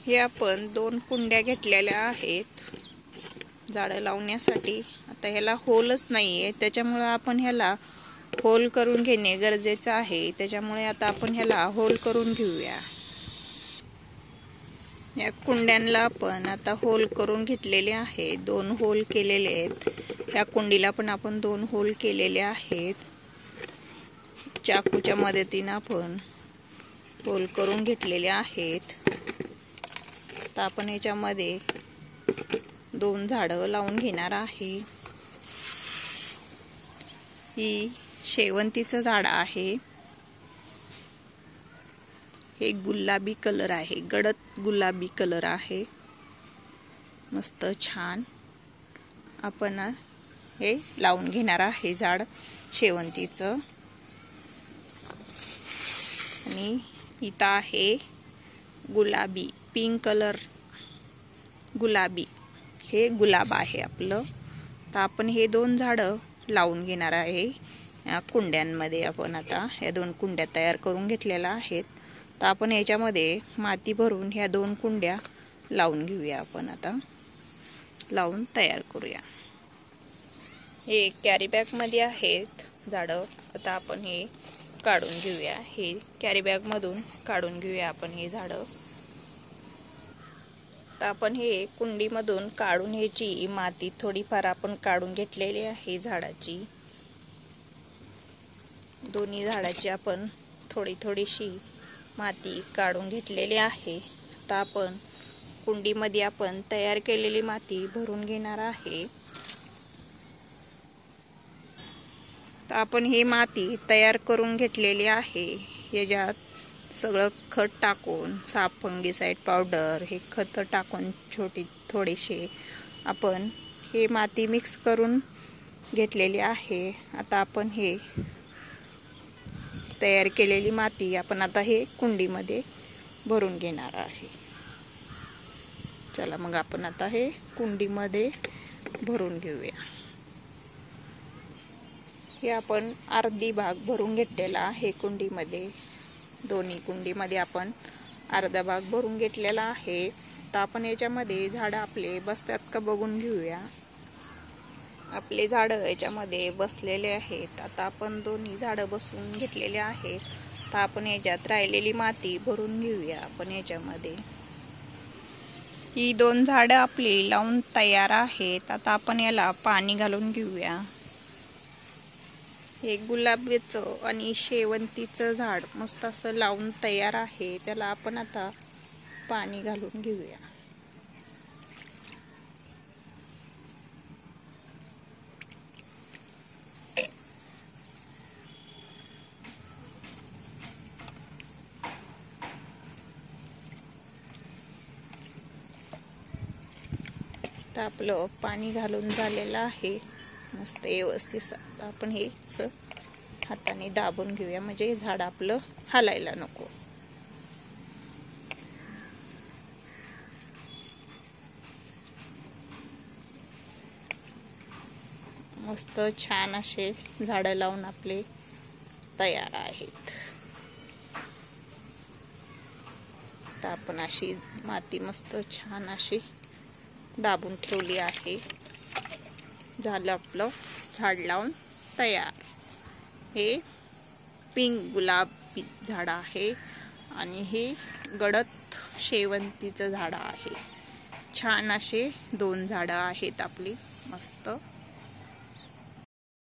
हे आपण 2 कुंड्या घेतलेल्या आहेत झाडं लावण्यासाठी। आता ह्याला होलच नाहीये, त्याच्यामुळे आपण ह्याला होल करून घेणे गरजेचे आहे। त्याच्यामुळे आता आपण ह्याला होल करून घेऊया। या कुंड्यांना आपण आता होल करून घेतलेले आहे, 2 होल केलेले आहेत। ह्या कुंडीला पण आपण 2 होल केलेले आहेत। चाकूच्या मदतीने आपण होल करून घेतलेले आहेत। आता आपण याच्यामध्ये 2 झाडं लावून घेणार आहे। ही शेवंतीचं झाड आहे। हे गुलाबी कलर आहे, गडद गुलाबी कलर आहे, मस्त छान। आपण हे लावून घेणार आहे झाड शेवंतीचं। आणि इथं आहे गुलाबी पिंक कलर, गुलाबी हे गुलाब आहे आपलं। तर आपण हे 2 झाडं लावून घेणार आहे या कुंड्यांमध्ये। आपण आता या 2 कुंड्या तयार करून घेतलेल्या आहेत। तर आपण याच्यामध्ये माती भरून ह्या 2 कुंड्या लावून घेऊया। आपण आता लावून तयार करूया। हे कॅरी बॅग मध्ये आहेत झाडं। आता आपण हे काढून घेऊया, हे कॅरी बॅग मधून काढून घेऊया आपण हे झाडं। तर आपण हे कुंडीमधून काढून ह्याची माती थोडीफार आपण काढून घेतलेली आहे झाडाची। दोन्ही झाडाची आपण थोडीशी माती काढून घेतलेली आहे। आता आपण कुंडीमध्ये आपण तयार केलेली माती भरून घेणार आहे। तर आपण ही माती तयार करून घेतलेली आहे। याच्यात सगळं खत टाकून, साप फंगीसाइड पावडर, हे खत टाकून थोडीशी आपण हे माती मिक्स करून घेतलेली आहे। आता आपण हे तयार केलेली माती आपण आता हे कुंडीमध्ये भरून घेणार आहे। चला मग आपण आता हे कुंडीमध्ये भरून घेऊया। हे आपण अर्धी भाग भरून घेतलेला आहे कुंडीमध्ये। दोन्ही कुंडीमध्ये आपण अर्धा भाग भरून घेतलेला आहे। तर आपण याच्यामध्ये झाडं आपले बसतात का बघून घेऊया। आपले झाडं याच्यामध्ये बसलेले आहेत। आता आपण दोन्ही झाडं बसवून घेतलेले आहेत। तर आपण याच्यात राहिलेली माती भरून घेऊया आपण याच्यामध्ये। ही 2 झाडं आपली लावून तयार आहेत। आता आपण याला पाणी घालून घेऊया। हे गुलाबीचं आणि शेवंतीचं झाड मस्त असं लावून तयार आहे। त्याला आपण आता पाणी घालून घेऊया। तर आपलं पाणी घालून झालेलं आहे मस्त व्यवस्थित। आपण हे असं हाताने दाबून घेऊया, म्हणजे झाड आपलं हलायला नको। मस्त छान असे झाडं लावून आपले तयार आहेत। तर आपण अशी माती मस्त छान अशी दाबून ठेवली आहे। झालं आपलं झाड लावून तयार। हे पिंक गुलाबी झाड आहे आणि हे गडद शेवंतीचं झाड आहे। छान असे 2 झाडं आहेत आपली मस्त।